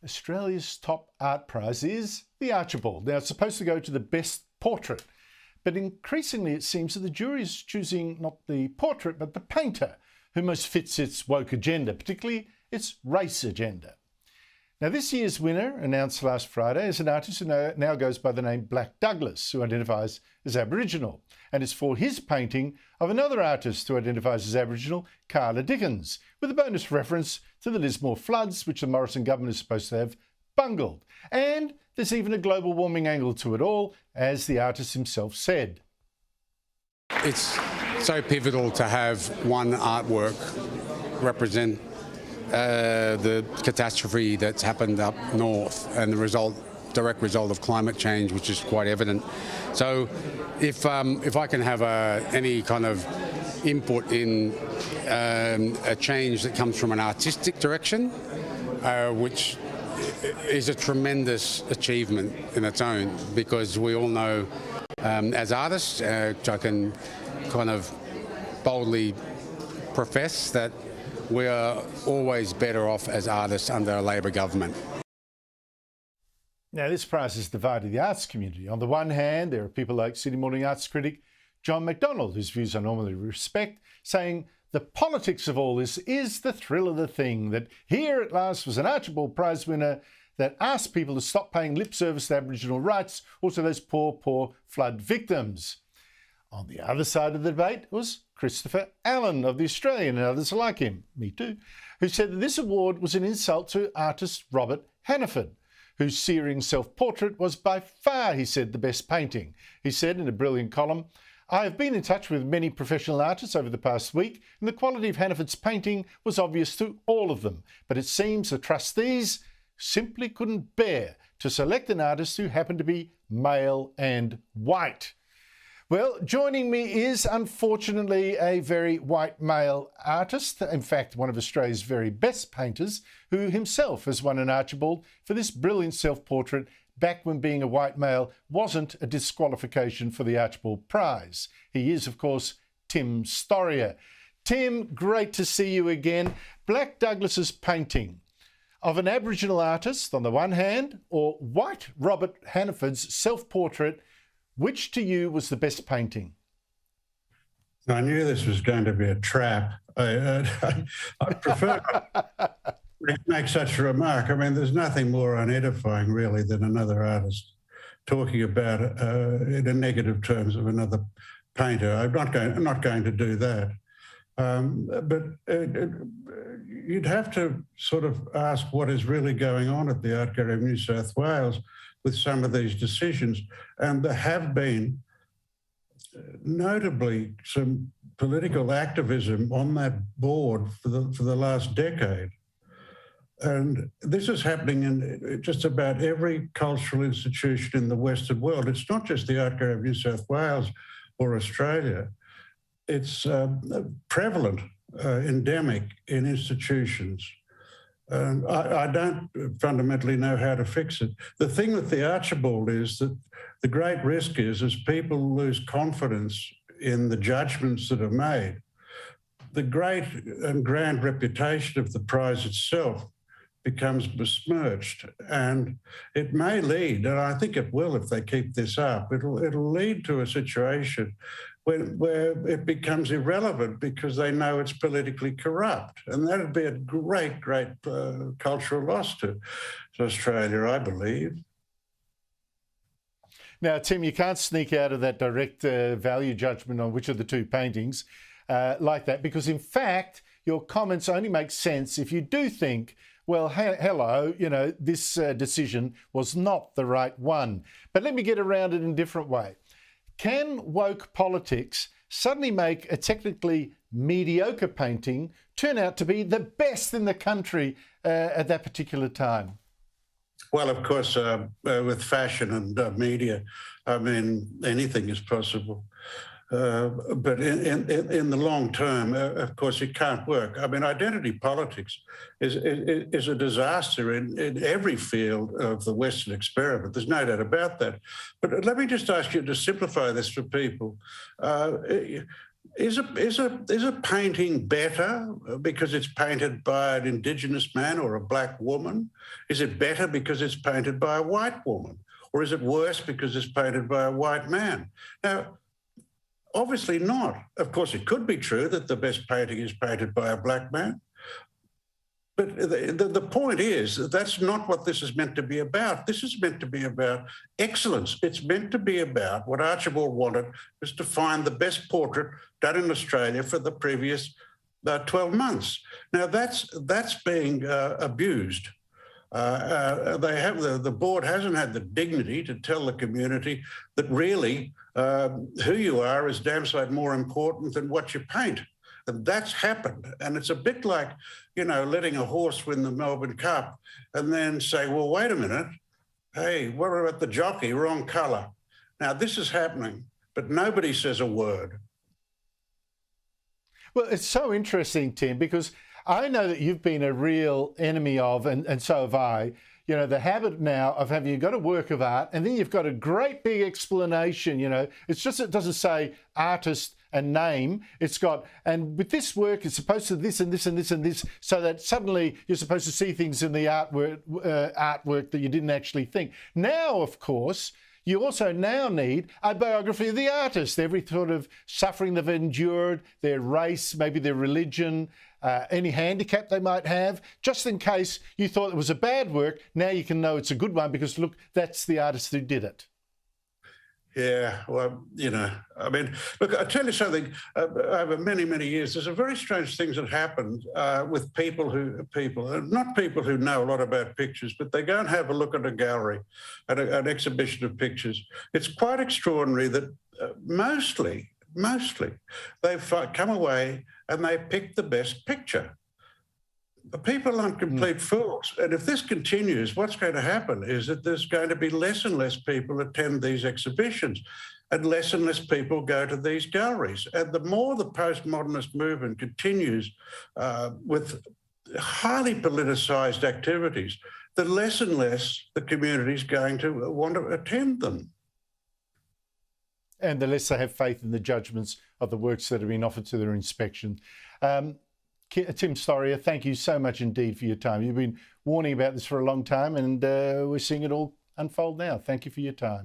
Australia's top art prize is the Archibald. Now, it's supposed to go to the best portrait, but increasingly it seems that the jury is choosing not the portrait, but the painter who most fits its woke agenda, particularly its race agenda. Now, this year's winner, announced last Friday, is an artist who now goes by the name Blak Douglas, who identifies as Aboriginal, and it's for his painting of another artist who identifies as Aboriginal, Carla Dickens, with a bonus reference to the Lismore floods, which the Morrison government is supposed to have bungled. And there's even a global warming angle to it all, as the artist himself said. It's so pivotal to have one artwork represent the catastrophe that's happened up north and the direct result of climate change, which is quite evident. So if I can have any kind of input in a change that comes from an artistic direction, which is a tremendous achievement in its own, because we all know as artists, I can kind of boldly profess that we are always better off as artists under a Labor government. Now, this prize has divided the arts community. On the one hand, there are people like Sydney Morning Arts critic John McDonald, whose views I normally respect, saying the politics of all this is the thrill of the thing, that here at last was an Archibald Prize winner that asked people to stop paying lip service to Aboriginal rights, also those poor flood victims. On the other side of the debate was Christopher Allen of The Australian and others like him, me too, who said that this award was an insult to artist Robert Hannaford, whose searing self-portrait was by far, he said, the best painting. He said in a brilliant column, "I have been in touch with many professional artists over the past week, and the quality of Hannaford's painting was obvious to all of them. But it seems the trustees simply couldn't bear to select an artist who happened to be male and white." Well, joining me is, unfortunately, a very white male artist, in fact, one of Australia's very best painters, who himself has won an Archibald for this brilliant self-portrait back when being a white male wasn't a disqualification for the Archibald Prize. He is, of course, Tim Storrier. Tim, great to see you again. Blak Douglas's painting of an Aboriginal artist on the one hand, or white Robert Hannaford's self-portrait, which to you was the best painting? I knew this was going to be a trap. I prefer to make such a remark. I mean, there's nothing more unedifying, really, than another artist talking about in a negative terms of another painter. I'm not going to do that. But you'd have to sort of ask what is really going on at the Art Gallery of New South Wales with some of these decisions. And there have been notably some political activism on that board for the last decade. And this is happening in just about every cultural institution in the Western world. It's not just the Art Gallery of New South Wales or Australia. It's prevalent, endemic in institutions. I don't fundamentally know how to fix it. The thing with the Archibald is that the great risk is as people lose confidence in the judgments that are made, the great and grand reputation of the prize itself becomes besmirched. And it may lead, and I think it will if they keep this up, it'll lead to a situation where it becomes irrelevant because they know it's politically corrupt. And that would be a great cultural loss to Australia, I believe. Now, Tim, you can't sneak out of that direct value judgment on which of the two paintings like that, because in fact, your comments only make sense if you do think, well, hello, you know, this decision was not the right one. But let me get around it in a different way. Can woke politics suddenly make a technically mediocre painting turn out to be the best in the country at that particular time? Well, of course, with fashion and media, I mean, anything is possible. But in the long term, of course, it can't work. I mean, identity politics is a disaster in every field of the Western experiment. There's no doubt about that. But let me just ask you to simplify this for people. Is a painting better because it's painted by an Indigenous man or a black woman? Is it better because it's painted by a white woman? Or is it worse because it's painted by a white man? Now, obviously not. Of course, it could be true that the best painting is painted by a black man. But the point is that that's not what this is meant to be about. This is meant to be about excellence. It's meant to be about what Archibald wanted, was to find the best portrait done in Australia for the previous 12 months. Now, that's being abused. The board hasn't had the dignity to tell the community that really who you are is damn sight more important than what you paint. And that's happened. And it's a bit like, letting a horse win the Melbourne Cup and then say, well, wait a minute. Hey, what about the jockey? Wrong colour. Now, this is happening, but nobody says a word. Well, it's so interesting, Tim, because I know that you've been a real enemy of, and so have I, the habit now of having, you've got a work of art and then you've got a great big explanation, It's just, it doesn't say artist and name. It's got, and with this work, it's supposed to this and this and this and this, so that suddenly you're supposed to see things in the artwork that you didn't actually think. Now, of course, you also now need a biography of the artist, every sort of suffering they've endured, their race, maybe their religion, any handicap they might have, just in case you thought it was a bad work. Now you can know it's a good one because, look, that's the artist who did it. Yeah, well, look, I'll tell you something, over many, many years, there's a very strange things that happen with people, not people who know a lot about pictures, but they go and have a look at a gallery, at an exhibition of pictures. It's quite extraordinary that mostly, they've come away and they pick the best picture. People aren't complete fools. And if this continues, what's going to happen is that there's going to be less and less people attend these exhibitions and less people go to these galleries. And the more the postmodernist movement continues with highly politicised activities, the less and less the community is going to want to attend them. And the less they have faith in the judgments of the works that have been offered to their inspection. Tim Storrier, thank you so much indeed for your time. You've been warning about this for a long time and we're seeing it all unfold now. Thank you for your time.